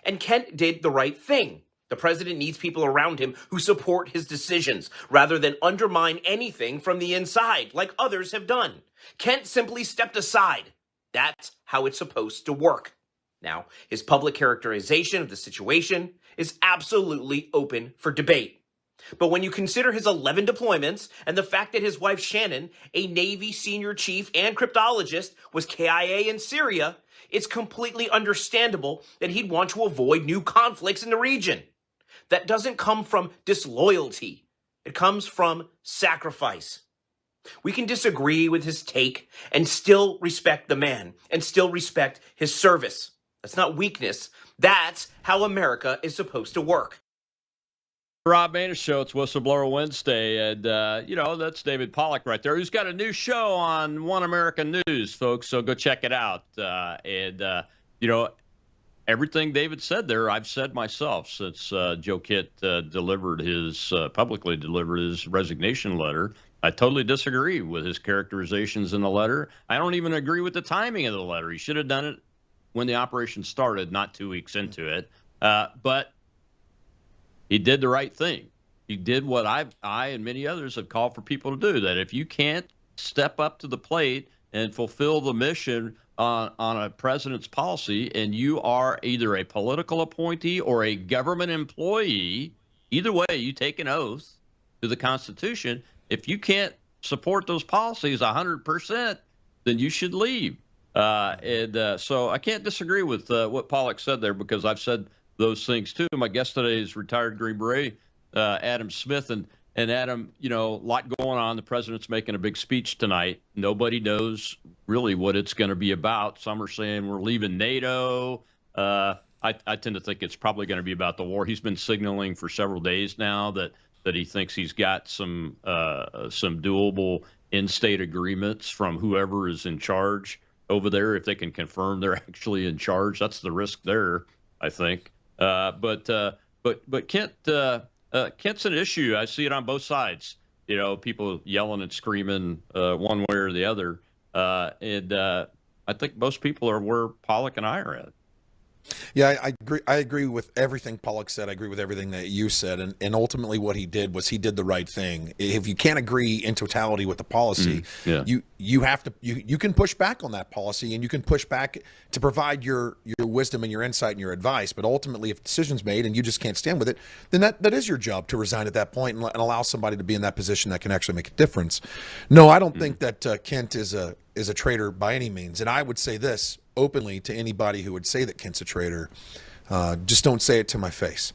And Kent did the right thing. The president needs people around him who support his decisions rather than undermine anything from the inside like others have done. Kent simply stepped aside. That's how it's supposed to work. Now, his public characterization of the situation is absolutely open for debate. But when you consider his 11 deployments and the fact that his wife Shannon, a Navy senior chief and cryptologist, was KIA in Syria, it's completely understandable that he'd want to avoid new conflicts in the region. That doesn't come from disloyalty. It comes from sacrifice. We can disagree with his take and still respect the man and still respect his service. That's not weakness. That's how America is supposed to work. Rob Maness Show. It's Whistleblower Wednesday. And, that's David Pollack right there, who's got a new show on One American News, folks. So go check it out. Everything David said there, I've said myself since Joe Kent publicly delivered his resignation letter. I totally disagree with his characterizations in the letter. I don't even agree with the timing of the letter. He should have done it when the operation started, not 2 weeks into it. But he did the right thing. He did what I and many others have called for people to do, that if you can't step up to the plate and fulfill the mission on a president's policy, and you are either a political appointee or a government employee, either way, you take an oath to the Constitution. If you can't support those policies 100%, then you should leave. So I can't disagree with what Pollack said there, because I've said those things too. My guest today is retired Green Beret Adam Smith. And Adam, a lot going on. The president's making a big speech tonight. Nobody knows really what it's going to be about. Some are saying we're leaving NATO. I tend to think it's probably going to be about the war. He's been signaling for several days now that he thinks he's got some doable in-state agreements from whoever is in charge over there. If they can confirm they're actually in charge, that's the risk there, I think. But Kent, Kent's an issue. I see it on both sides. People yelling and screaming one way or the other. I think most people are where Pollack and I are at. Yeah, I agree with everything Pollack said. I agree with everything that you said. And ultimately what he did was he did the right thing. If you can't agree in totality with the policy, you have to you can push back on that policy, and you can push back to provide your wisdom and your insight and your advice. But ultimately, if a decision's made and you just can't stand with it, then that is your job to resign at that point and allow somebody to be in that position that can actually make a difference. No, I don't think that Kent is a traitor by any means. And I would say this openly to anybody who would say that Kent's a traitor: just don't say it to my face.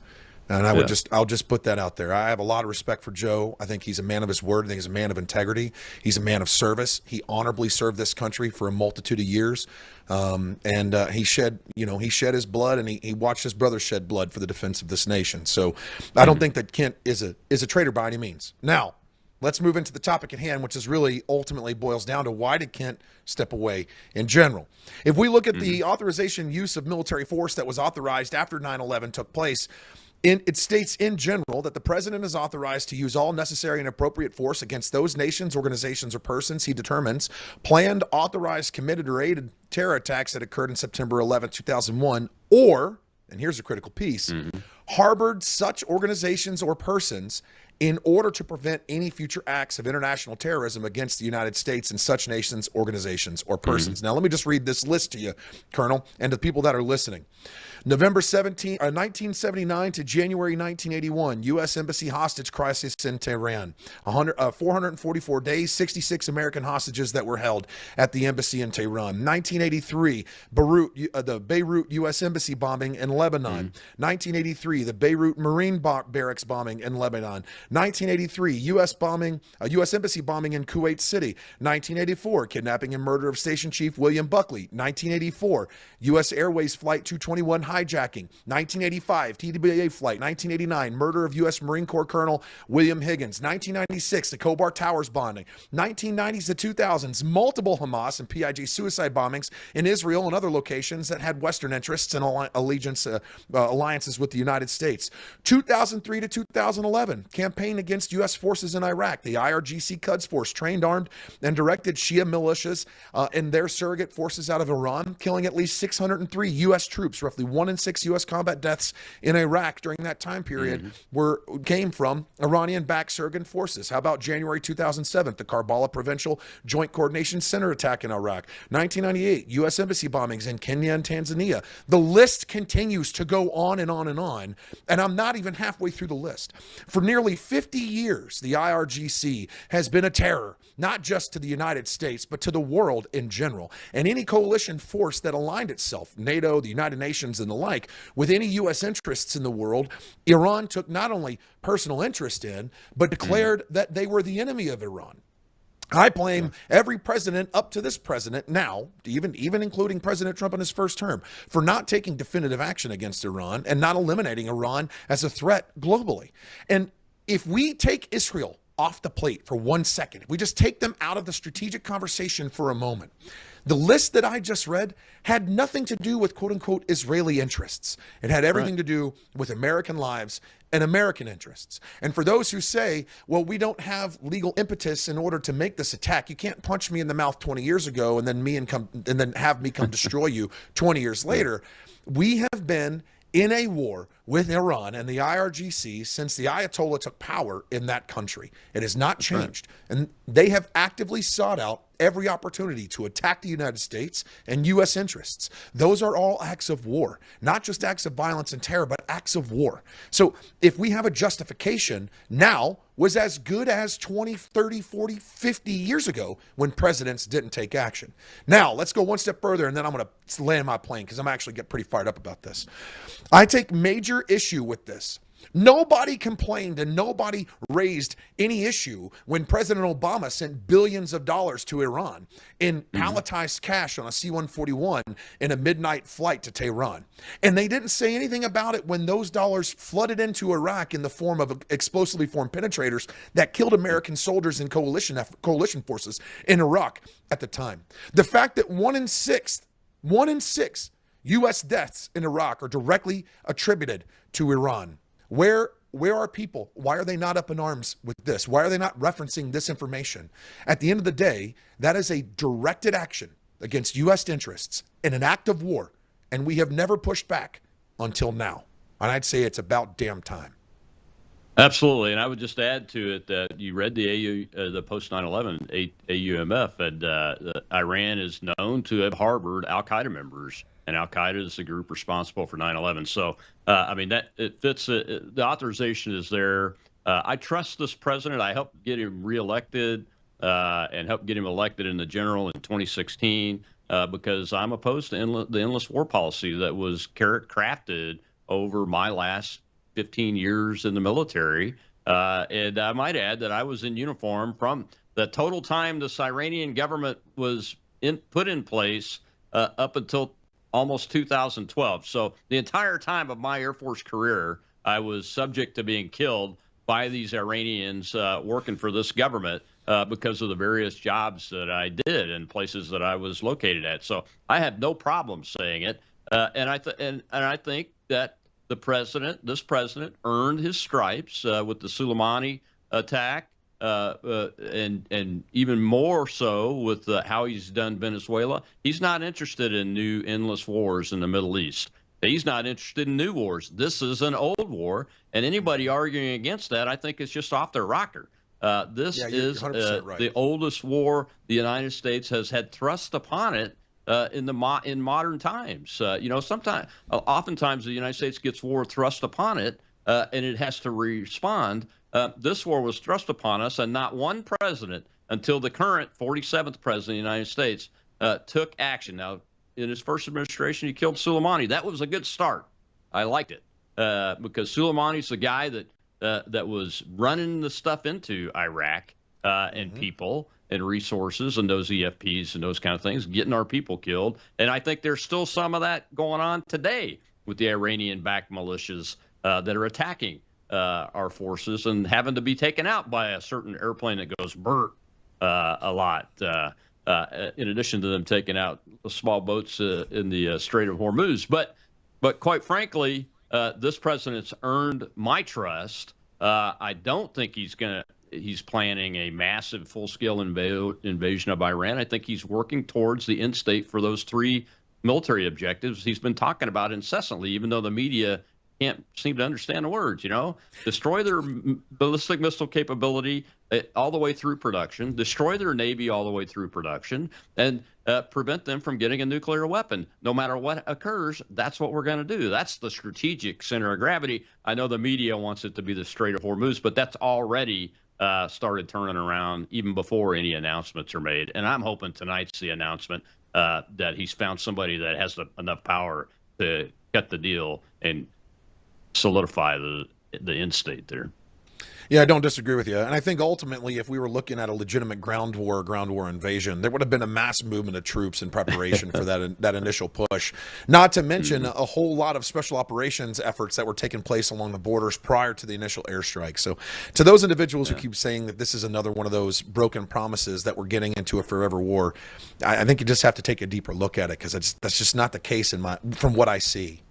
And I'll just put that out there. I have a lot of respect for Joe. I think he's a man of his word. I think he's a man of integrity. He's a man of service. He honorably served this country for a multitude of years. And he shed his blood, and he watched his brother shed blood for the defense of this nation. So I don't think that Kent is a traitor by any means. Now, let's move into the topic at hand, which is really ultimately boils down to why did Kent step away in general? If we look at the authorization use of military force that was authorized after 9/11 took place, it states in general that the president is authorized to use all necessary and appropriate force against those nations, organizations, or persons he determines planned, authorized, committed, or aided terror attacks that occurred in September 11, 2001, or, and here's a critical piece, harbored such organizations or persons in order to prevent any future acts of international terrorism against the United States and such nations, organizations, or persons. Now, let me just read this list to you, Colonel, and to people that are listening. November 1979 to January 1981, U.S. Embassy hostage crisis in Tehran. 444 days, 66 American hostages that were held at the embassy in Tehran. 1983, the Beirut U.S. Embassy bombing in Lebanon. 1983, the Beirut Marine Barracks bombing in Lebanon. 1983, U.S. Embassy bombing in Kuwait City. 1984, kidnapping and murder of Station Chief William Buckley. 1984, U.S. Airways Flight 221 hijacking. 1985, TWA flight. 1989, murder of U.S. Marine Corps Colonel William Higgins. 1996, the Khobar Towers bombing. 1990s to 2000s, multiple Hamas and PIJ suicide bombings in Israel and other locations that had Western interests and alliances with the United States. 2003 to 2011, campaign against U.S. forces in Iraq. The IRGC Quds Force trained, armed, and directed Shia militias and their surrogate forces out of Iran, killing at least 603 U.S. troops. Roughly 1 in 6 U.S. combat deaths in Iraq during that time period came from Iranian-backed surrogate forces. How about January 2007, the Karbala Provincial Joint Coordination Center attack in Iraq? 1998, U.S. embassy bombings in Kenya and Tanzania. The list continues to go on and on and on, and I'm not even halfway through the list. For nearly 50 years, the IRGC has been a terror, not just to the United States, but to the world in general. And any coalition force that aligned itself, NATO, the United Nations, and the like, with any U.S. interests in the world, Iran took not only personal interest in, but declared that they were the enemy of Iran. I blame every president up to this president now, even including President Trump in his first term, for not taking definitive action against Iran and not eliminating Iran as a threat globally. And if we take Israel off the plate for 1 second, if we just take them out of the strategic conversation for a moment, the list that I just read had nothing to do with quote unquote Israeli interests. It had everything to do with American lives and American interests. And for those who say, well, we don't have legal impetus in order to make this attack, you can't punch me in the mouth 20 years ago and then have me come destroy you 20 years later. We have been in a war with Iran and the IRGC since the Ayatollah took power in that country. It has not changed. And they have actively sought out every opportunity to attack the United States and U.S. interests. Those are all acts of war, not just acts of violence and terror, but acts of war. So if we have a justification now was as good as 20, 30, 40, 50 years ago when presidents didn't take action. Now, let's go one step further, and then I'm going to land my plane because I'm actually getting pretty fired up about this. I take major issue with this. Nobody complained and nobody raised any issue when President Obama sent billions of dollars to Iran in palletized cash on a C-141 in a midnight flight to Tehran. And they didn't say anything about it when those dollars flooded into Iraq in the form of explosively formed penetrators that killed American soldiers and coalition forces in Iraq at the time. The fact that 1 in 6 U.S. deaths in Iraq are directly attributed to Iran. Where are people? Why are they not up in arms with this? Why are they not referencing this information? At the end of the day, that is a directed action against U.S. interests in an act of war, and we have never pushed back until now. And I'd say it's about damn time. Absolutely, and I would just add to it that you read the post 9/11 AUMF, and Iran is known to have harbored Al Qaeda members, and Al Qaeda is the group responsible for 9/11. So, I mean, that it fits. The authorization is there. I trust this president. I helped get him reelected and helped get him elected in the general in 2016 because I'm opposed to the endless war policy that was crafted over my last 15 years in the military. And I might add that I was in uniform from the total time this Iranian government was put in place up until almost 2012. So the entire time of my Air Force career, I was subject to being killed by these Iranians working for this government because of the various jobs that I did and places that I was located at. So I have no problem saying it. And I think that this president earned his stripes with the Soleimani attack, and even more so with how he's done Venezuela. He's not interested in new endless wars in the Middle East. He's not interested in new wars. This is an old war, and anybody arguing against that, I think, is just off their rocker. This is right. The oldest war the United States has had thrust upon it in modern times. Oftentimes the United States gets war thrust upon it, and it has to respond. This war was thrust upon us, and not one president until the current 47th president of the United States took action. Now, in his first administration, he killed Soleimani. That was a good start. I liked it because Soleimani's the guy that was running the stuff into Iraq and people and resources and those EFPs and those kind of things, getting our people killed. And I think there's still some of that going on today with the Iranian-backed militias that are attacking our forces and having to be taken out by a certain airplane that goes burr a lot, in addition to them taking out small boats in the Strait of Hormuz. But quite frankly, this president's earned my trust. I don't think he's planning a massive full-scale invasion of Iran. I think he's working towards the end state for those 3 military objectives he's been talking about incessantly, even though the media can't seem to understand the words. Destroy their ballistic missile capability all the way through production, destroy their Navy all the way through production, and prevent them from getting a nuclear weapon. No matter what occurs, that's what we're going to do. That's the strategic center of gravity. I know the media wants it to be the Strait of Hormuz, but that's already started turning around even before any announcements are made. And I'm hoping tonight's the announcement that he's found somebody that has enough power to cut the deal and solidify the end state there. Yeah, I don't disagree with you. And I think ultimately, if we were looking at a legitimate ground war invasion, there would have been a mass movement of troops in preparation for that initial push. Not to mention a whole lot of special operations efforts that were taking place along the borders prior to the initial airstrike. So to those individuals who keep saying that this is another one of those broken promises that we're getting into a forever war, I think you just have to take a deeper look at it, because that's just not the case from what I see.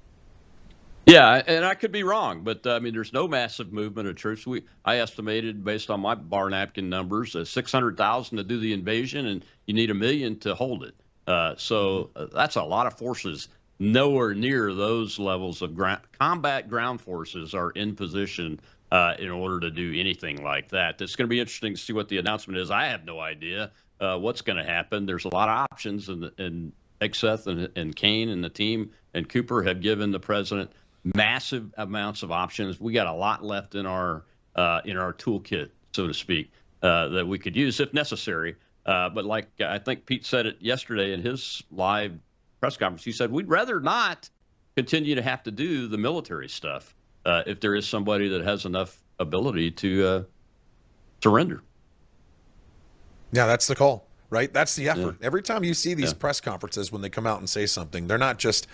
Yeah, and I could be wrong, but I mean, there's no massive movement of troops. I estimated, based on my bar napkin numbers, 600,000 to do the invasion, and you need 1 million to hold it. So that's a lot of forces. Nowhere near those levels of combat ground forces are in position in order to do anything like that. It's going to be interesting to see what the announcement is. I have no idea what's going to happen. There's a lot of options, and Exeth and Kane and the team and Cooper have given the president massive amounts of options. We got a lot left in our toolkit, so to speak, that we could use if necessary. But like I think Pete said it yesterday in his live press conference, he said we'd rather not continue to have to do the military stuff if there is somebody that has enough ability to surrender. Yeah, that's the call. Right? That's the effort. Yeah. Every time you see these press conferences, when they come out and say something, they're not just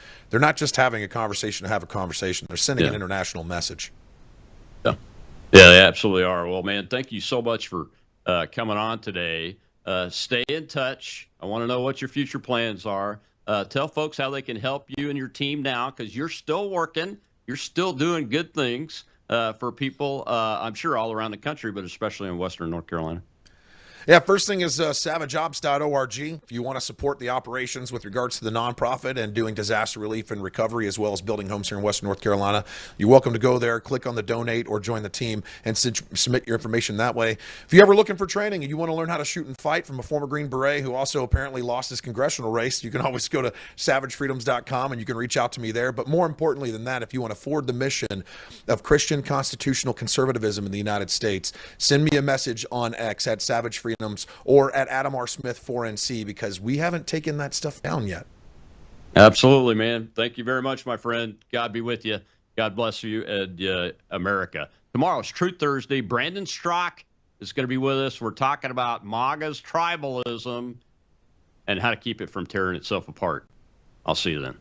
having a conversation to have a conversation. They're sending an international message. Yeah, they absolutely are. Well, man, thank you so much for coming on today. Stay in touch. I want to know what your future plans are. Tell folks how they can help you and your team now, because you're still working. You're still doing good things for people, I'm sure, all around the country, but especially in Western North Carolina. Yeah, first thing is savageops.org. If you want to support the operations with regards to the nonprofit and doing disaster relief and recovery, as well as building homes here in Western North Carolina, you're welcome to go there, click on the donate, or join the team and submit your information that way. If you're ever looking for training and you want to learn how to shoot and fight from a former Green Beret who also apparently lost his congressional race, you can always go to savagefreedoms.com and you can reach out to me there. But more importantly than that, if you want to forward the mission of Christian constitutional conservatism in the United States, send me a message on X at savagefreedoms or at Adam R. Smith 4NC, because we haven't taken that stuff down yet. Absolutely, man. Thank you very much, my friend. God be with you. God bless you and America. Tomorrow's Truth Thursday. Brandon Strock is going to be with us. We're talking about MAGA's tribalism and how to keep it from tearing itself apart. I'll see you then.